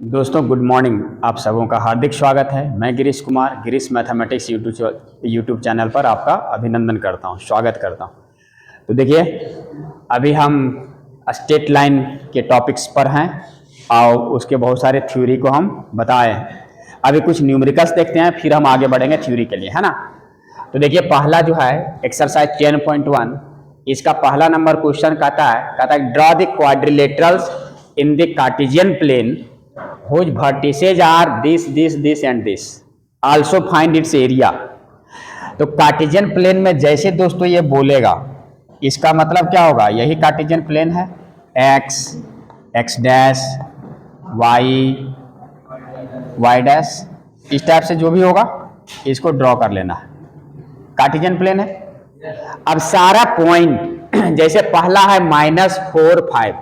दोस्तों good morning. आप सबों का हार्दिक स्वागत है। मैं Girish Kumar Girish mathematics YouTube channel पर आपका अभिनंदन करता हूं, स्वागत करता हूं। तो देखिए, अभी हम स्ट्रेट लाइन के टॉपिक्स पर हैं और उसके बहुत सारे थ्योरी को हम बताए हैं। अभी कुछ न्यूमेरिकल्स देखते हैं, फिर हम आगे बढ़ेंगे थ्योरी के लिए, है ना। तो देखिए, पहला जो है एक्सरसाइज 10.1, इसका पहला नंबर क्वेश्चन कहता है draw the quadrilaterals in the Cartesian plane whose vertices are this and this, also find its area। तो कार्टेशियन प्लेन में जैसे दोस्तों ये बोलेगा, इसका मतलब क्या होगा, यही कार्टेशियन प्लेन है, x x dash y dash, इस टाइप से जो भी होगा इसको ड्रॉ कर लेना है। कार्टेशियन प्लेन है। अब सारा पॉइंट जैसे पहला है -4 5,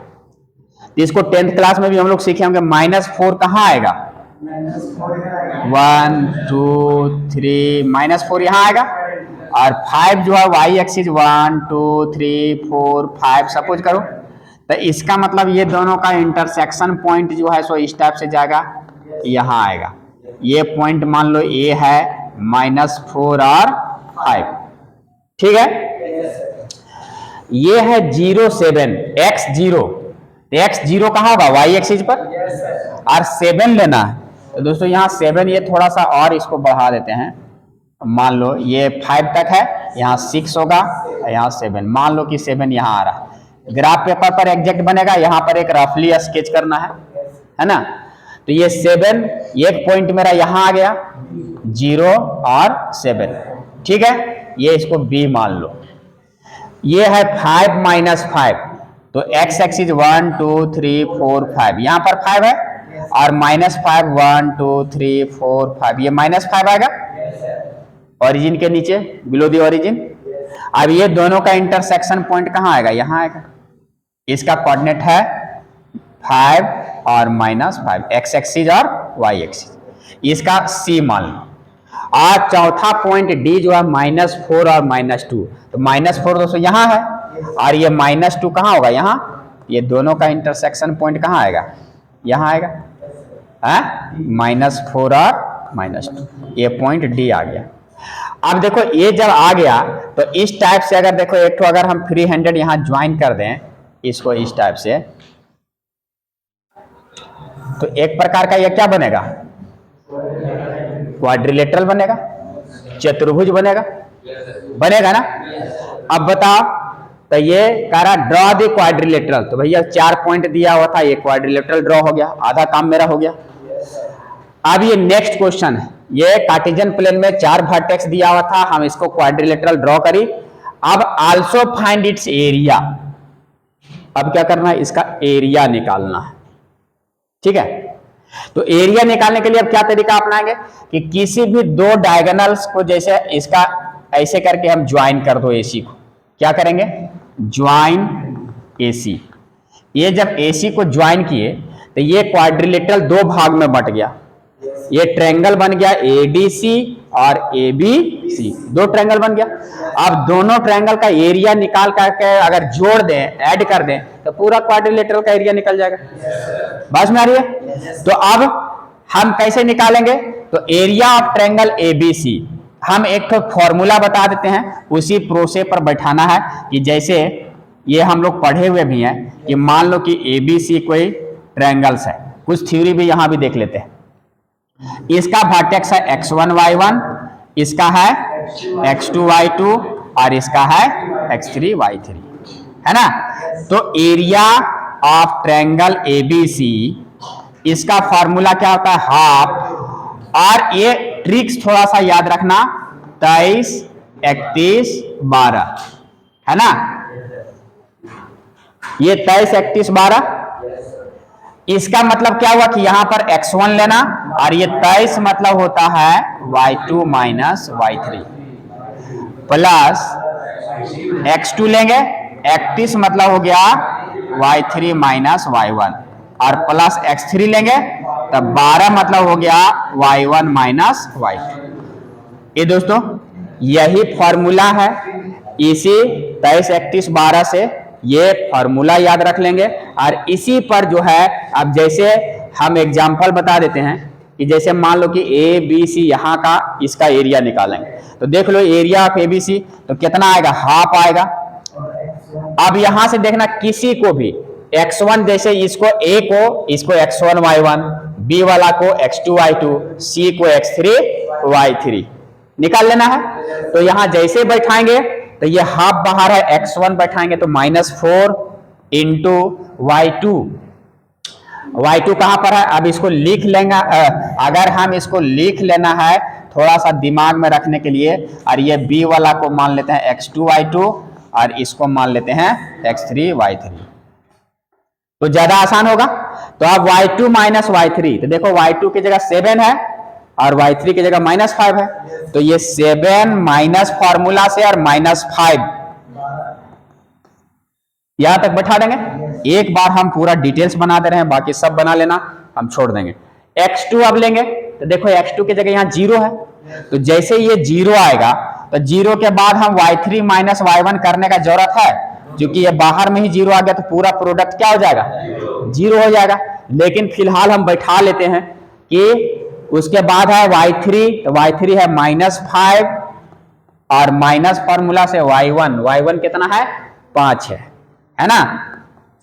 इसको 10th क्लास में भी हम लोग सीखे होंगे। -4 कहाँ आएगा, 1 2 3, -4 यहाँ आएगा। और 5 जो है y एक्सिस 1 2 3 4 5 सपोज करो, तो इसका मतलब ये दोनों का इंटरसेक्शन पॉइंट जो है सो इस टाइप से जाएगा, यहाँ आएगा। ये पॉइंट मान लो ये है -4 और 5, ठीक है। ये है 0 7 x0, x0 कहाँ होगा, y एक्सिस पर, और 7 लेना है। तो दोस्तों यहाँ 7, ये थोड़ा सा और इसको बढ़ा देते हैं। मान लो ये 5 तक है, यहाँ 6 होगा, यहाँ 7, मान लो कि 7 यहाँ आ रहा है। ग्राफ पेपर पर एग्जैक्ट बनेगा, यहाँ पर एक रफली स्केच करना है ना। तो ये 7, एक पॉइंट मेरा यहाँ आ गया, 0 और 7, ठीक है। ये इसको B मान लो। ये है 5 -5, तो x एक्सिस 1 2 3 4 5, यहाँ पर 5 है, और -5 1 2 3 4 5, ये -5 आएगा ओरिजिन के नीचे, बिलो दी ओरिजिन। अब ये दोनों का इंटरसेक्शन पॉइंट कहाँ आएगा, यहाँ आएगा। इसका कोऑर्डिनेट है 5 और -5, x एक्सिस और y एक्सिस, इसका C मान लो। और चौथा पॉइंट D जो है -4 और -2, तो -4 दोस्तों यहाँ है, और ये -2 कहाँ होगा, यहाँ। ये दोनों का इंटरसेक्शन पॉइंट कहाँ आएगा, यहाँ आएगा, है -4 और -2, ये पॉइंट D आ गया। अब देखो ये जब आ गया तो इस टाइप से अगर देखो एक तो अगर हम फ्री हैंडेड यहाँ ज्वाइन कर दें इसको इस टाइप से, तो एक प्रकार का ये क्या बनेगा, क्वाड्रिलेटरल बनेगा, चतुर्भुज बनेगा ना। अब बताओ, तो ये कह रहा ड्रॉ द क्वाड्रिलेटरल, तो भैया 4 पॉइंट दिया हुआ था, ये क्वाड्रिलेटरल ड्रॉ हो गया, आधा काम मेरा हो गया। अब ये नेक्स्ट क्वेश्चन है, ये कार्टेशियन प्लेन में 4 वर्टेक्स दिया हुआ था, हम इसको क्वाड्रिलेटरल ड्रॉ करी। अब आल्सो फाइंड इट्स एरिया, अब क्या करना है, इसका एरिया निकालना है, ठीक है। तो एरिया निकालने के लिए अब क्या तरीका अपनाएंगे कि किसी भी दो डायगोनल्स को, जैसे इसका ऐसे करके हम ज्वाइन कर दो AC को, क्या करेंगे, ज्वाइन AC। ये जब AC को ज्वाइन किए तो ये क्वाड्रिलेटरल 2 भाग में बट गया, ये ट्रायंगल बन गया ADC और ABC, 2 ट्रायंगल बन गया। अब दोनों ट्रायंगल का एरिया निकाल करके अगर जोड़ दें, ऐड कर दें, तो पूरा क्वाड्रिलेटरल का एरिया निकल जाएगा। बस में आ रही है। तो अब हम कैसे निकालेंगे, तो एरिया ऑफ ट्रायंगल ABC हम एक तो फॉर्मूला बता देते हैं, उसी प्रोसेस पर बैठाना है कि जैसे ये हम लोग पढ़े हुए भी हैं कि मान लो कि ABC कोई ट्रायंगल्स है, कुछ थ्योरी भी यहां भी देख लेते हैं। इसका वर्टेक्स है x1 y1, इसका है x2 y2, और इसका है x3 y3, है ना। तो एरिया ऑफ ट्रायंगल ABC, इसका फॉर्मूला क्या होता है, हाफ। और ये ट्रिक्स थोड़ा सा याद रखना, 23 31 12, है ना। ये 23 31 12, इसका मतलब क्या हुआ कि यहां पर x1 लेना, और ये 23 मतलब होता है y2 minus y3, plus x2 लेंगे, 31 मतलब हो गया y3 माइनस y1, और प्लस x3 लेंगे तब 12 मतलब हो गया y1 माइनस y2। ये दोस्तों यही फॉर्मूला है, इसी 23 31 12 से ये फॉर्मूला याद रख लेंगे, और इसी पर जो है अब जैसे हम एग्जाम्पल बता देते हैं कि जैसे मान लो कि ए बी सी यहाँ का इसका एरिया निकालेंगे, तो देख लो area of A B C तो कितना आएगा, हाफ आएगा। अब यहां से देखना किसी को भी x1 जैसे इसको a को इसको x1 y1, b वाला को x2 y2, c को x3 y3 निकाल लेना है। तो यहां जैसे बैठाएंगे तो ये हाफ बाहर है, x1 बैठाएंगे तो -4 इंटू y2, y2 कहां पर है, अब इसको लिख लेंगे। अगर हम इसको लिख लेना है थोड़ा सा दिमाग में रखने के लिए, और ये b वाला को मान लेते हैं x2 y2 और इसको मान लेते हैं x3 y3, तो ज्यादा आसान होगा। तो अब y2 माइनस y3, तो देखो y2 की जगह 7 है और y3 की जगह -5 है, तो ये 7 माइनस फॉर्मूला से और -5 यहां तक बैठा देंगे। एक बार हम पूरा डिटेल्स बना दे रहे हैं, बाकी सब बना लेना, हम छोड़ देंगे। x2 अब लेंगे तो देखो x2 की जगह यहां 0 है, तो जैसे ये 0 आएगा तो 0 के बाद हम y3 माइनस y1 करने का जरूरत है, क्योंकि ये बाहर में ही 0 आ गया तो पूरा प्रोडक्ट क्या हो जाएगा, 0 हो जाएगा। लेकिन फिलहाल हम बैठा लेते हैं कि उसके बाद है y3, तो y3 है -5 और माइनस फॉर्मूला से y1 कितना है, 5 है ना।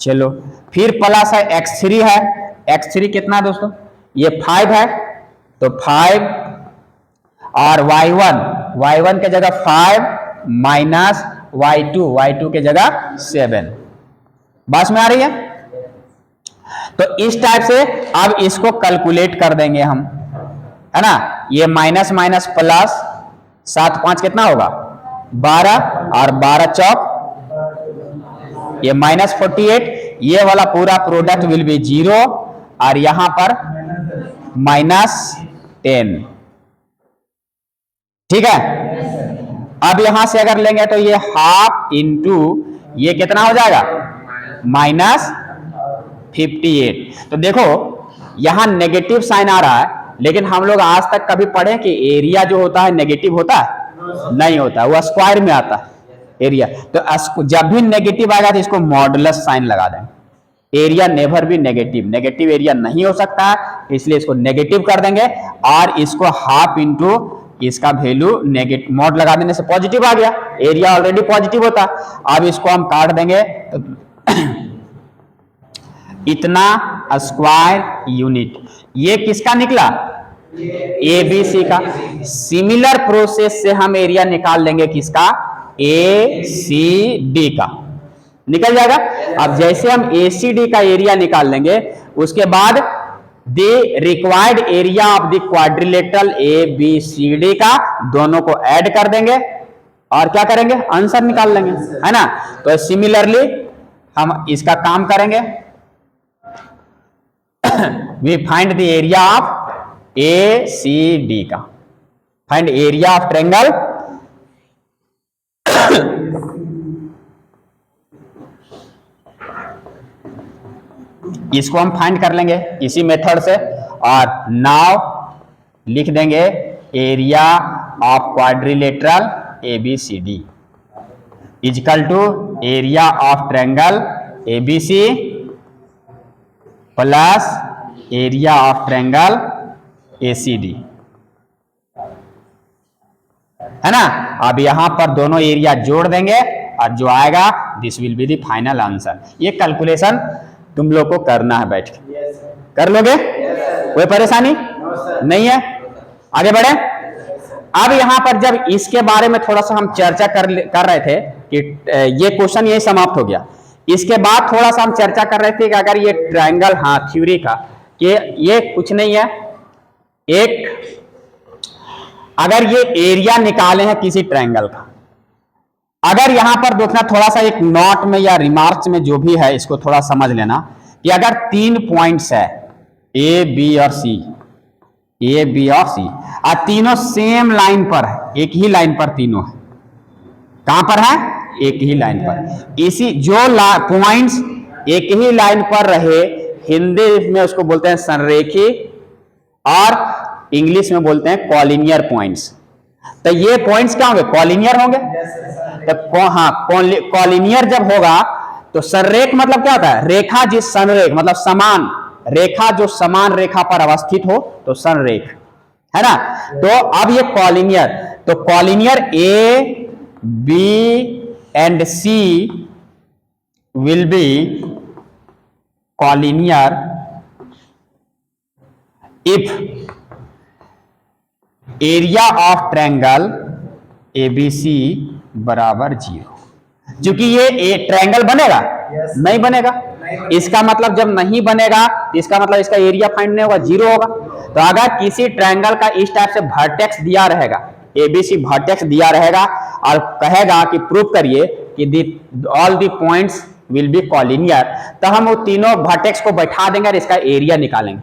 चलो फिर प्लस है x3 है, x3 कितना दोस्तों, ये 5 है तो 5 और y1 के जगह 5 माइनस y2 के जगह 7, बस में आ रही है। तो इस टाइप से अब इसको कैलकुलेट कर देंगे हम, है ना। ये माइनस माइनस प्लस 7 5 कितना होगा, 12 और 12 चौक ये -48, ये वाला पूरा प्रोडक्ट विल बी 0 और यहां पर -10, ठीक है। अब यहां से अगर लेंगे तो ये हाफ इंटू ये कितना हो जाएगा, -58। तो देखो यहां नेगेटिव साइन आ रहा है, लेकिन हम लोग आज तक कभी पढ़े कि एरिया जो होता है नेगेटिव होता है, नहीं होता, वो स्क्वायर में आता है एरिया। तो जब भी नेगेटिव आएगा तो इसको मॉडुलस साइन लगा देंगे। एरिया नेवर भी नेगेटिव एरिया नहीं हो सकता है, इसलिए इसको नेगेटिव कर देंगे और इसको हाफ इंटू इसका वैल्यू नेगेटिव मॉड लगा देने से पॉजिटिव आ गया, एरिया ऑलरेडी पॉजिटिव होता। अब इसको हम काट देंगे तो इतना स्क्वायर यूनिट, ये किसका निकला, ABC का। सिमिलर प्रोसेस से हम एरिया निकाल लेंगे किसका, ACD का निकल जाएगा। अब जैसे हम ACD का एरिया निकाल लेंगे, उसके बाद the required area of the quadrilateral ABCD का दोनों को ऐड कर देंगे और क्या करेंगे, आंसर निकाल लेंगे, है ना। तो सिमिलरली हम इसका काम करेंगे। We find the area of ACD का, फाइंड एरिया ऑफ ट्रायंगल इसको हम फाइंड कर लेंगे इसी मेथड से, और नाउ लिख देंगे area of quadrilateral ABCD equal to area of triangle ABC plus area of triangle ACD, है ना। अब यहां पर दोनों एरिया जोड़ देंगे और जो आएगा this will be the final answer. ये कैलकुलेशन तुम लोग को करना है, बैठ के कर लोगे, कोई परेशानी नहीं है। आगे बढ़े। अब यहां पर जब इसके बारे में थोड़ा सा हम चर्चा कर रहे थे कि ये क्वेश्चन यही समाप्त हो गया, इसके बाद थोड़ा सा हम चर्चा कर रहे थे कि अगर ये ट्रायंगल, हाँ थ्योरी का, कि ये कुछ नहीं है, एक अगर ये एरिया निकाले हैं किसी ट्रायंगल का, अगर यहां पर देखना थोड़ा सा एक नोट में या रिमार्क्स में जो भी है इसको थोड़ा समझ लेना कि अगर 3 पॉइंट्स है A B और C, A B और C और तीनों सेम लाइन पर है, एक ही लाइन पर तीनों है, कहां पर है, एक ही लाइन पर। इसी जो पॉइंट्स एक ही लाइन पर रहे, हिंदी में उसको बोलते हैं संरेखी और इंग्लिश में बोलते हैं कॉलिनियर पॉइंट्स। तो ये पॉइंट्स क्या होंगे, कॉलिनियर होंगे। तो हाँ, कॉलिनियर जब होगा तो संरेख मतलब क्या होता है, रेखा जिस संरेख मतलब समान, रेखा जो समान रेखा पर अवस्थित हो तो संरेख, है ना। तो अब ये कॉलिनियर, तो collinear A B and C will be collinear if area of triangle ABC बराबर 0। क्योंकि ये ट्रायंगल बनेगा नहीं बनेगा, इसका मतलब जब नहीं बनेगा तो इसका मतलब इसका एरिया फाइंड नहीं होगा, 0 होगा। तो अगर किसी ट्रायंगल का इस टाइप से वर्टेक्स दिया रहेगा, एबीसी वर्टेक्स दिया रहेगा और कहेगा कि प्रूव करिए कि all the points will be collinear, तो हम वो तीनों वर्टेक्स को बैठा देंगे और इसका एरिया निकालेंगे।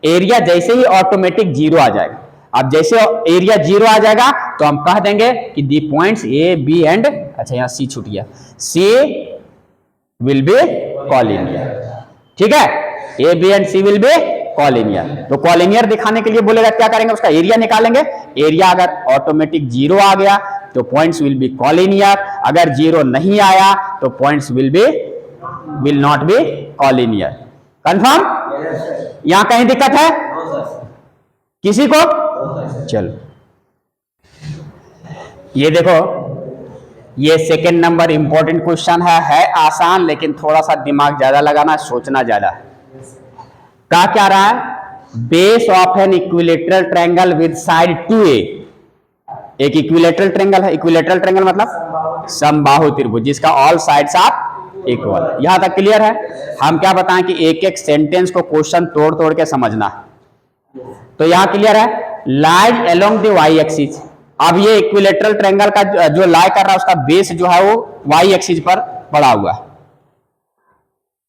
एरिया जैसे ही ऑटोमेटिक 0 आ जाएगा। अब जैसे एरिया 0 आ जाएगा तो हम कह देंगे कि the points A B and, अच्छा यहाँ सी छूट गया, सी विल बी कॉलिनियर, ठीक है, A B and C will be collinear. तो कॉलिनियर दिखाने के लिए बोलेगा क्या करेंगे, उसका एरिया निकालेंगे। एरिया अगर ऑटोमेटिक 0 आ गया तो पॉइंट्स विल बी कॉलिनियर, अगर 0 नहीं आया तो points will not be collinear. Confirm? यहां कहीं दिक्कत है किसी को? चलो ये देखो, ये सेकेंड नंबर इंपॉर्टेंट क्वेश्चन है आसान, लेकिन थोड़ा सा दिमाग ज्यादा लगाना, सोचना ज्यादा है। क्या रहा है, base of an equilateral triangle with side 2a, एक इक्विलेटरल ट्रायंगल है। इक्विलेटरल ट्रायंगल मतलब समबाहु त्रिभुज जिसका ऑल साइड्स आर इक्वल। यहां तक क्लियर है? हम क्या बताएं कि एक एक सेंटेंस को क्वेश्चन तोड़ तोड़ के समझना है। तो यहां क्लियर है, lies along the Y axis. अब ये इक्विलेटरल ट्रायंगल का जो लाई कर रहा है उसका बेस जो है वो वाई एक्सिस पर पड़ा हुआ है।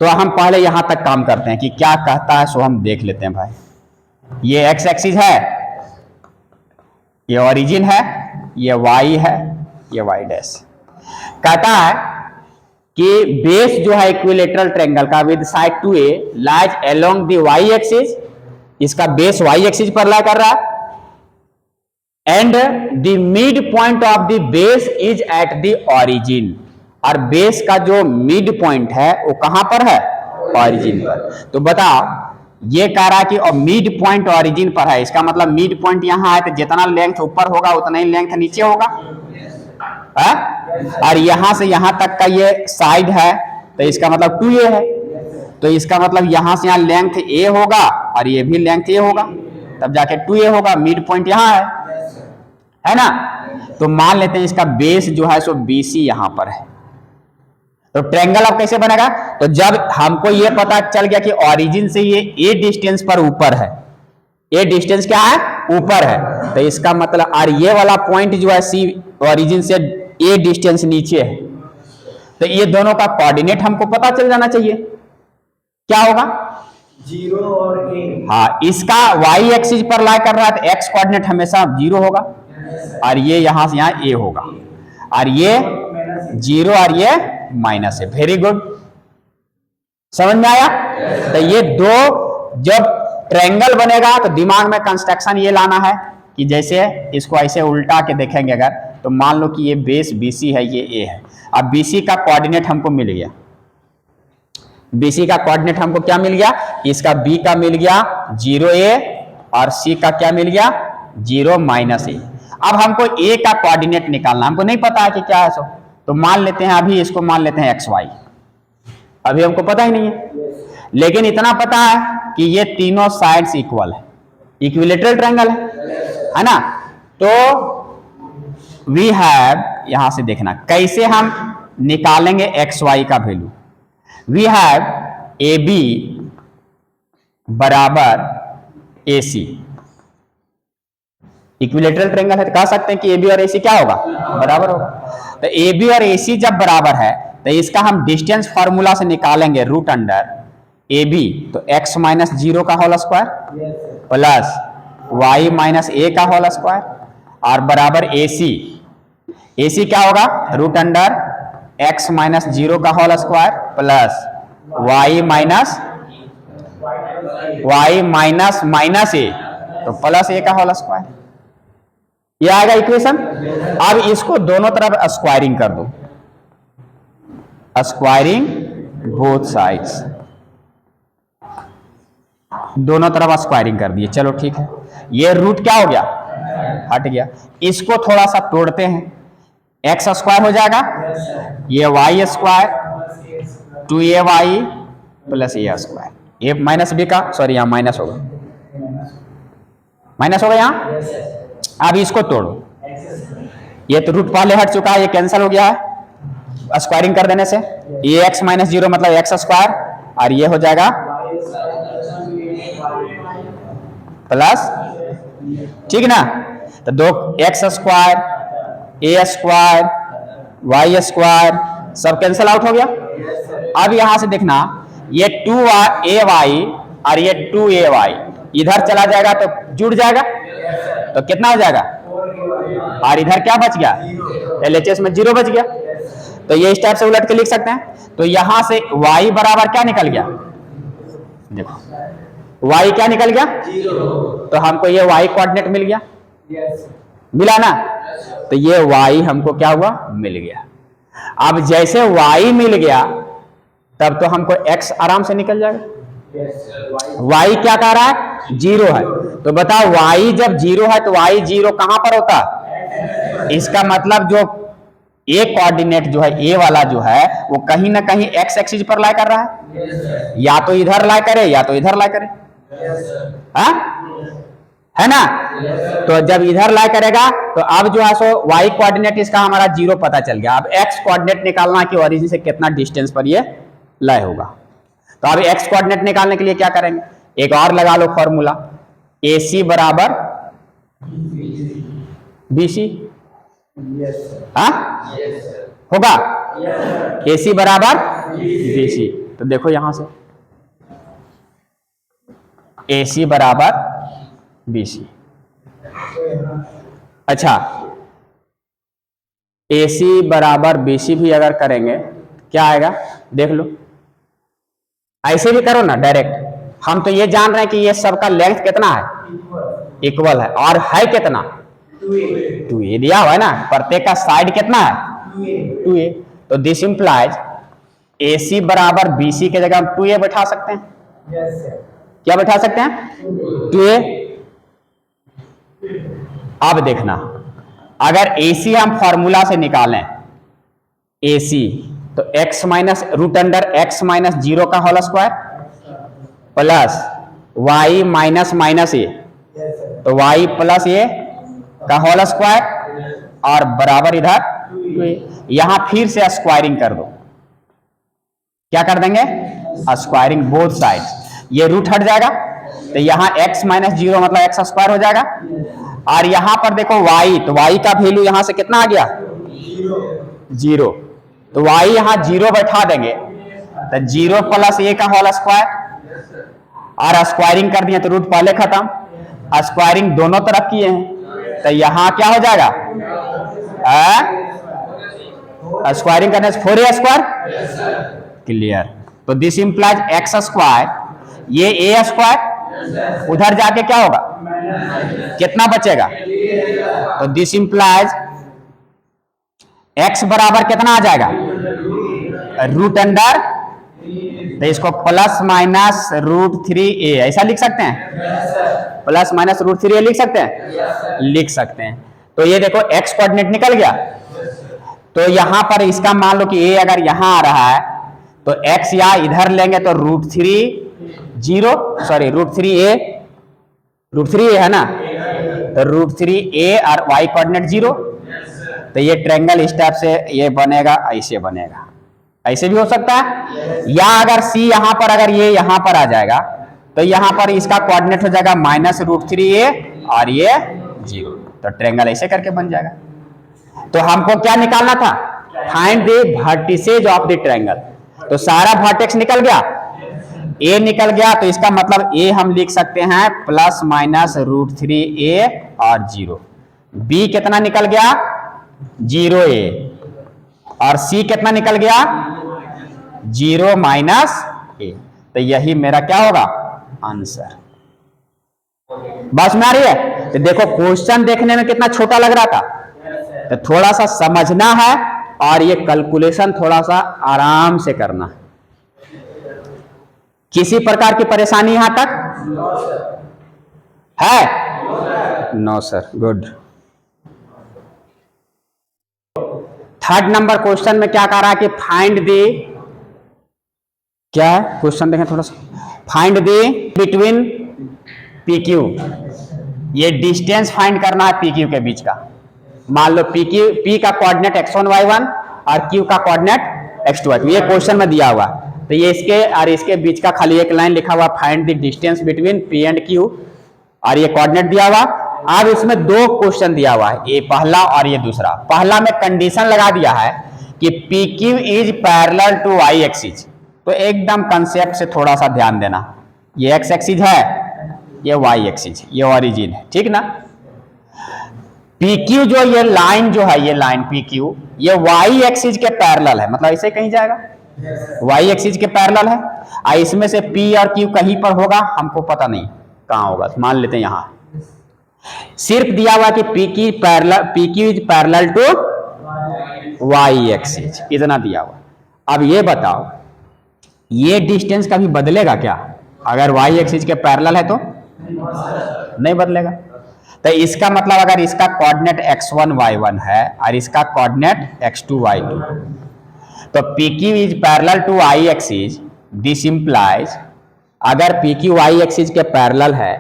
तो हम पहले यहां तक काम करते हैं कि क्या कहता है, सो हम देख लेते हैं भाई। ये एक्स एक्सिस है, ये ओरिजिन है, ये वाई है, ये वाई डैश। कहता है कि बेस जो है इक्विलेटरल ट्रायंगल का with side 2a lies along the Y axis, इसका बेस वाई एक्सिस पर लाई कर रहा है, and the mid point of the base is at the origin, और बेस का जो मिड पॉइंट है वो कहां पर है, ओरिजिन पर। तो बताओ, ये कह रहा है कि मिड पॉइंट ओरिजिन पर है, इसका मतलब मिड पॉइंट यहां है तो जितना लेंथ ऊपर होगा उतना ही लेंथ नीचे होगा, है? और यहां से यहां तक का ये साइड है तो इसका मतलब 2a है, तो इसका मतलब यहां से यहां लेंथ a होगा और ये भी लेंथ a होगा, तब जाके 2a होगा। मिड पॉइंट यहां है ना। तो मान लेते हैं इसका बेस जो है सो BC यहां पर है। तो ट्रायंगल अब कैसे बनेगा, तो जब हमको ये पता चल गया कि ओरिजिन से ये a डिस्टेंस पर ऊपर है, a डिस्टेंस क्या है, ऊपर है, तो इसका मतलब और ये वाला पॉइंट जो है C ओरिजिन से a डिस्टेंस नीचे है, तो ये दोनों का कोऑर्डिनेट हमको पता चल जाना चाहिए। क्या होगा, 0 और a। हाँ, इसका y एक्सिस पर लाई कर रहा है तो x कोऑर्डिनेट हमेशा 0 होगा, और ये यहां से यहां a होगा, और ये 0 और ये माइनस है। वेरी गुड, समझ में आया? तो ये दो जब ट्रायंगल बनेगा तो दिमाग में कंस्ट्रक्शन ये लाना है कि जैसे इसको ऐसे उल्टा के देखेंगे अगर, तो मान लो कि ये बेस BC है, ये A है। अब BC का कोऑर्डिनेट हमको मिल गया, BC का कोऑर्डिनेट हमको क्या मिल गया, इसका B का मिल गया 0a और C का क्या मिल गया 0 माइनस a। अब हमको A का कोऑर्डिनेट निकालना, हमको नहीं पता है कि क्या है सो, तो मान लेते हैं अभी इसको मान लेते हैं XY, अभी हमको पता ही नहीं है, लेकिन इतना पता है कि ये तीनों साइड्स इक्वल है, इक्विलेटरल ट्रायंगल है ना। तो वी हैव, यहां से देखना कैसे हम निकालेंगे XY का वैल्यू। वी हैव AB बराबर AC, इक्विलेटरल ट्रायंगल है तो कह सकते हैं कि AB और AC क्या होगा, बराबर होगा। तो AB और AC जब बराबर है तो इसका हम डिस्टेंस फार्मूला से निकालेंगे रूट अंडर AB, तो x माइनस 0 का whole square plus y minus a का होल स्क्वायर और बराबर AC। AC क्या होगा, रूट अंडर x माइनस 0 का whole square plus y minus minus a, तो प्लस a का होल स्क्वायर। ये आएगा इक्वेशन। अब इसको दोनों तरफ स्क्वायरिंग कर दो, स्क्वायरिंग बोथ साइड्स, दोनों तरफ स्क्वायरिंग कर दिए, चलो ठीक है। ये रूट क्या हो गया, हट गया। इसको थोड़ा सा तोड़ते हैं, एक्स स्क्वायर हो जाएगा, ये वाई स्क्वायर 2ay प्लस ए स्क्वायर, ए माइनस बी का, सॉरी यहाँ माइनस होगा, माइनस होगा यहाँ। अब इसको तोड़ो, ये तो रूट पहले हट चुका है, ये कैंसिल हो गया है स्क्वायरिंग कर देने से। ये एक्स माइनस जीरो मतलब एक्स स्क्वायर, और ये हो जाएगा प्लस, ठीक ना। तो दो एक्स स्क्वायर ए स्क्वायर वाई स्क्वायर सब कैंसिल आउट हो गया। अब यहां से देखना, ये 2ay और ये 2ay इधर चला जाएगा तो जुड़ जाएगा, तो कितना हो जाएगा, और इधर क्या बच गया, LHS में 0 बच गया। तो ये इस टाइप से उलट के लिख सकते हैं। तो यहां से y बराबर क्या निकल गया, देखो y क्या निकल गया, तो हमको ये y कोऑर्डिनेट मिल गया, मिला ना। तो ये y हमको क्या हुआ, मिल गया। अब जैसे y मिल गया तब तो हमको x आराम से निकल जाएगा। y क्या कह रहा है, 0 है, तो बताओ y जब 0 है तो y 0 कहां पर होता है, इसका मतलब जो a कोऑर्डिनेट जो है a वाला जो है वो कहीं ना कहीं x एक्सिस पर लाई कर रहा है, या तो इधर लाई करे या तो इधर लाई करे, है ना। तो जब इधर लाई करेगा तो अब जो है सो y कोऑर्डिनेट इसका हमारा 0 पता चल गया। अब x कोऑर्डिनेट निकालना कि ओरिजिन से कितना डिस्टेंस पर ये लाई होगा। तो अब x कोऑर्डिनेट निकालने के लिए क्या करेंगे, एक और लगा लो फॉर्मूला, AC बराबर BC, होगा AC बराबर BC। तो देखो यहां से AC बराबर BC, अच्छा AC बराबर BC भी अगर करेंगे क्या आएगा, देख लो, ऐसे भी करो ना डायरेक्ट। हम तो ये जान रहे हैं कि ये सबका लेंथ कितना है, इक्वल है, और है कितना 2a दिया हुआ है ना, प्रत्येक का साइड कितना है 2a। तो दिस इंप्लाइज AC बराबर BC के जगह हम 2a बैठा सकते हैं, क्या बैठा सकते हैं 2a। अब देखना, अगर AC हम फॉर्मूला से निकालें AC, तो x minus root under x minus 0 का whole square plus y minus minus a, तो y प्लस a का होल स्क्वायर और बराबर इधर यहां फिर से स्क्वायरिंग कर दो, क्या कर देंगे स्क्वायरिंग बोथ साइड्स, ये रूट हट जाएगा तो यहां x माइनस 0 मतलब x स्क्वायर हो जाएगा, और यहां पर देखो y, तो y का वैल्यू यहां से कितना आ गया 0, तो y यहां 0 बैठा देंगे तो 0 प्लस a का होल स्क्वायर, और स्क्वायरिंग कर दिए तो रूट पहले खत्म, स्क्वायरिंग दोनों तरफ किए हैं तो यहां क्या हो जाएगा, स्क्वायरिंग करने से 4a स्क्वायर, क्लियर। तो दिस इंप्लाइज x स्क्वायर, ये a स्क्वायर, उधर जाके क्या होगा कितना बचेगा, तो दिस इंप्लाइज x बराबर कितना आ जाएगा रूट अंडर, तो इसको प्लस माइनस रूट 3a ऐसा लिख सकते हैं, प्लस माइनस रूट 3a लिख सकते हैं, लिख सकते हैं। तो ये देखो x कोऑर्डिनेट निकल गया, तो यहां पर इसका मान लो कि a अगर यहां आ रहा है तो x या इधर लेंगे तो रूट 3 है ना, तो रूट 3a और y कोऑर्डिनेट 0, तो ये ट्रायंगल इस टाइप से ये बनेगा, ऐसे बनेगा, ऐसे भी हो सकता है, या अगर c यहां पर, अगर ये यहां पर आ जाएगा तो यहां पर इसका कोऑर्डिनेट हो जाएगा माइनस रूट 3a और ये 0, तो ट्रायंगल ऐसे करके बन जाएगा। तो हमको क्या निकालना था, find the vertices of the triangle, तो सारा वर्टेक्स निकल गया, a निकल गया, तो इसका मतलब a हम लिख सकते हैं प्लस माइनस रूट 3a और 0, b कितना निकल गया 0a, और c कितना निकल गया 0 माइनस a, तो यही मेरा क्या होगा आंसर। बस में आ रही है। तो देखो क्वेश्चन देखने में कितना छोटा लग रहा था, तो थोड़ा सा समझना है और ये कैलकुलेशन थोड़ा सा आराम से करना है। किसी प्रकार की परेशानी यहां तक है? No sir, good. Third number question में क्या कह रहा है कि फाइंड दी, क्या है क्वेश्चन देखें थोड़ा सा, find the between P Q, ये डिस्टेंस फाइंड करना है पी क्यू के बीच का। मान लो पी क्यू, पी का कोऑर्डिनेट x1 y1 और क्यू का कोऑर्डिनेट x2 y2, ये क्वेश्चन में दिया हुआ। तो ये इसके और इसके बीच का खाली एक लाइन लिखा हुआ, find the distance between P and Q, और ये कोऑर्डिनेट दिया हुआ। अब इसमें दो क्वेश्चन दिया हुआ है, ये पहला और ये दूसरा। पहला में कंडीशन लगा दिया है कि P Q is parallel to Y axis. तो एकदम कंसेप्ट से थोड़ा सा ध्यान देना, ये एक्स एक्सिस है, ये वाई एक्सिस, ये ओरिजिन है, ठीक ना। पी क्यू जो ये लाइन जो है, ये लाइन पी क्यू, ये वाई एक्सिस के पैरेलल है, मतलब ऐसे कहीं जाएगा, वाई एक्सिस के पैरेलल है। और इसमें से पी और क्यू कहीं पर होगा, हमको पता नहीं कहां होगा, मान लेते हैं यहां। सिर्फ दिया हुआ कि P Q is parallel to Y axis, इतना दिया हुआ। अब ये बताओ, ये डिस्टेंस कभी बदलेगा क्या? अगर वाई एक्सिस के पैरेलल है तो नहीं बदलेगा। तो इसका मतलब अगर इसका कोऑर्डिनेट x1 y1 है और इसका कोऑर्डिनेट x2 y2, तो PQ is parallel to y axis, this implies, अगर PQ y एक्सिस के पैरेलल है,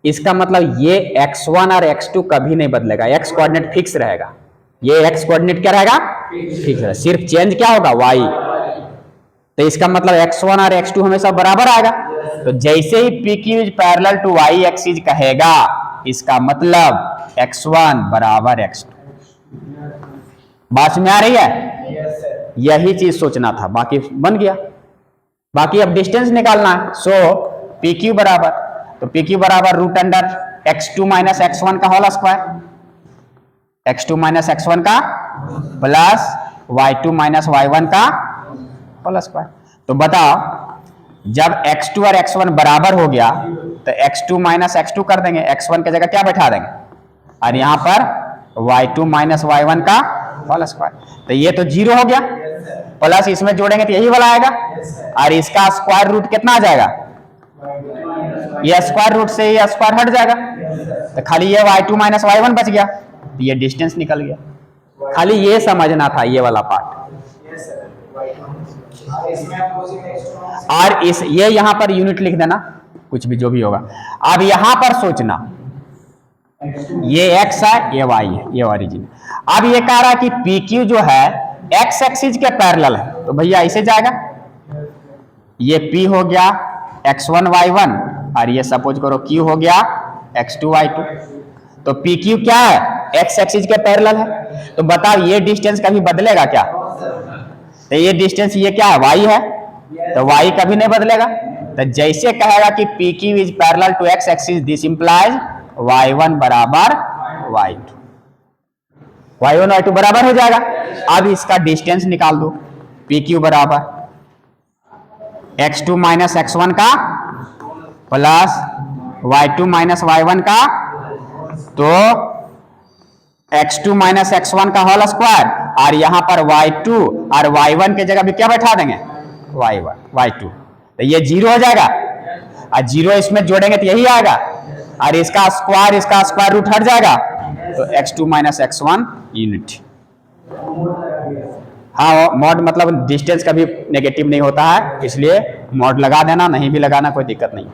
इसका मतलब ये x1 और x2 कभी नहीं बदलेगा, x कोऑर्डिनेट फिक्स रहेगा। ये x कोऑर्डिनेट क्या रहेगा? फिक्स रहेगा, सिर्फ चेंज क्या होगा? y। तो इसका मतलब x1 और x2 हमेशा बराबर आएगा। तो जैसे ही PQ is parallel to y axis कहेगा, इसका मतलब x1 बराबर x2। बात में आ रही है? यही चीज सोचना था, बाकी बन गया। बाकी अब डिस्टेंस निकालना है। सो PQ बराबर, तो PQ बराबर root under x2 minus x1 का whole square, x2 minus x1 का प्लस y2 माइनस y1 का होल स्क्वायर। तो बताओ, जब x2 और x1 बराबर हो गया तो x2 माइनस x2 कर देंगे, x1 की जगह क्या बैठा देंगे, और यहां पर y2 माइनस y1 का होल स्क्वायर। तो ये तो जीरो हो गया, प्लस इसमें जोड़ेंगे तो यही वाला आएगा, और इसका स्क्वायर रूट कितना आ जाएगा? ये स्क्वायर रूट से ये स्क्वायर हट जाएगा, तो खाली ये y2 माइनस y1 बच गया, तो ये डिस्टेंस निकल गया। खाली ये समझना था, ये वाला पार्ट। और इस ये यहां पर यूनिट लिख देना, कुछ भी जो भी होगा। अब यहां पर सोचना, ये x है, ये y है, ये ओरिजिन। अब ये कह रहा है कि PQ जो है x एक्सिस के पैरेलल है, तो भैया ऐसे जाएगा, ये P हो गया x1 y1, और ये सपोज करो Q हो गया x2 y2। तो PQ क्या है? x एक्सिस के पैरेलल है। तो बताओ, ये डिस्टेंस कभी बदलेगा क्या? तो ये डिस्टेंस ये क्या है? y है, तो y कभी नहीं बदलेगा। तो जैसे कहेगा कि PQ is parallel to x axis, this implies y1 बराबर y2, y1 y2 बराबर हो जाएगा। अब इसका डिस्टेंस निकाल दो, PQ बराबर x2 माइनस x1 का प्लस y2 माइनस y1 का, तो x2 माइनस x1 का होल स्क्वायर, और यहां पर y2 और y1 की जगह भी क्या बैठा देंगे? y1 y2। तो ये जीरो हो जाएगा, और जीरो इसमें जोड़ेंगे तो यही आएगा, और इसका स्क्वायर रूट हट जाएगा, तो x2 माइनस x1 यूनिट। हाँ, मॉड मतलब डिस्टेंस कभी नेगेटिव नहीं होता है, इसलिए मॉड लगा देना, नहीं भी लगाना कोई दिक्कत नहीं,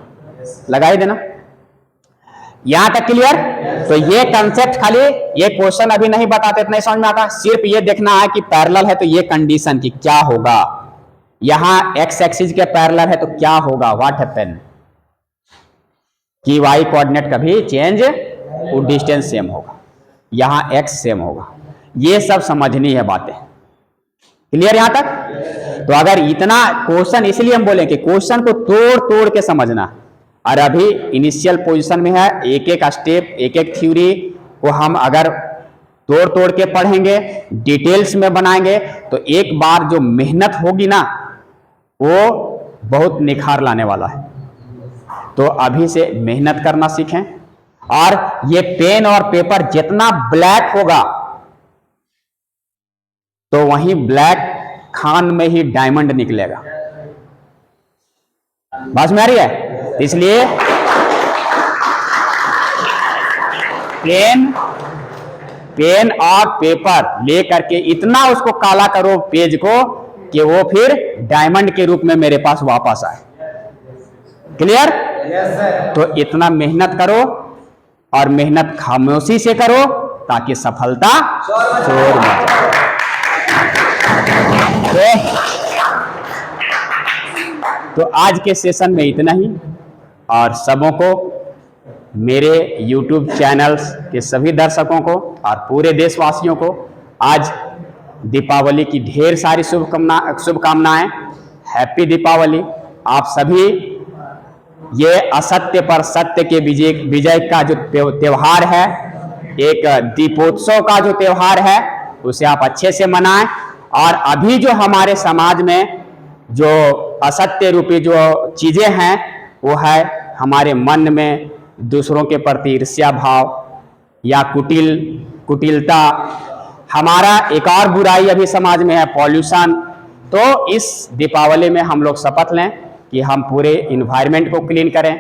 लगा ही देना। यहां तक क्लियर? तो ये कंसेप्ट, खाली ये क्वेश्चन अभी नहीं बताते, इतना ही समझ में आता, सिर्फ ये देखना है कि पैरेलल है तो ये कंडीशन की क्या होगा, यहां x एक्सिस के पैरेलल है तो क्या होगा, व्हाट हैपन, कि y कोऑर्डिनेट कभी चेंज, वो डिस्टेंस सेम होगा, यहां x सेम होगा। ये सब समझनी है बातें, क्लियर यहां तक? तो अगर इतना क्वेश्चन, इसलिए हम बोले कि क्वेश्चन को तोड़ तोड़ के समझना, और अभी इनिशियल पोजीशन में है, एक एक स्टेप, एक एक थ्योरी को हम अगर तोड़ तोड़ के पढ़ेंगे, डिटेल्स में बनाएंगे, तो एक बार जो मेहनत होगी ना, वो बहुत निखार लाने वाला है। तो अभी से मेहनत करना सीखें, और ये पेन और पेपर जितना ब्लैक होगा, तो वहीं ब्लैक खान में ही डायमंड निकलेगा। बात में आ रही है? इसलिए पेन और पेपर ले करके इतना उसको काला करो पेज को कि वो फिर डायमंड के रूप में मेरे पास वापस आए। क्लियर? Yes sir. तो इतना मेहनत करो और मेहनत खामोशी से करो ताकि सफलता शोर मचाए। तो आज के सेशन में इतना ही, और सबों को, मेरे YouTube चैनल्स के सभी दर्शकों को और पूरे देशवासियों को आज दीपावली की ढेर सारी शुभकामनाएं। हैप्पी दीपावली। आप सभी ये असत्य पर सत्य के विजय का जो त्योहार है, एक दीपोत्सव का जो त्योहार है, उसे आप अच्छे से मनाएं। और अभी जो हमारे समाज में जो असत्य रूपी जो चीजें हैं, वो है हमारे मन में दूसरों के प्रति ईर्ष्या भाव या कुटिलता। हमारा एक और बुराई अभी समाज में है पॉल्यूशन। तो इस दीपावली में हम लोग शपथ लें कि हम पूरे इन्वायरमेंट को क्लीन करें,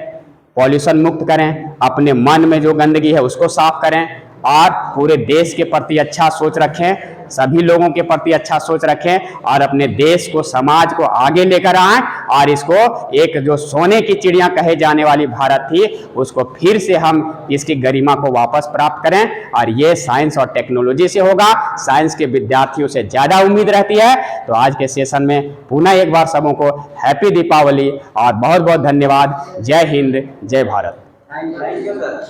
पॉल्यूशन मुक्त करें, अपने मन में जो गंदगी है उसको साफ करें, और पूरे देश के प्रति अच्छा सोच रखें, सभी लोगों के प्रति अच्छा सोच रखें, और अपने देश को, समाज को आगे लेकर आएं, और इसको एक जो सोने की चिड़िया कहे जाने वाली भारत थी, उसको फिर से हम इसकी गरिमा को वापस प्राप्त करें। और ये साइंस और टेक्नोलॉजी से होगा। साइंस के विद्यार्थियों से ज़्यादा उम्मीद रहती है। तो आज के सेशन में पुनः एक बार सबों को हैप्पी दीपावली और बहुत बहुत धन्यवाद। जय हिंद, जय भारत। Thank you sir.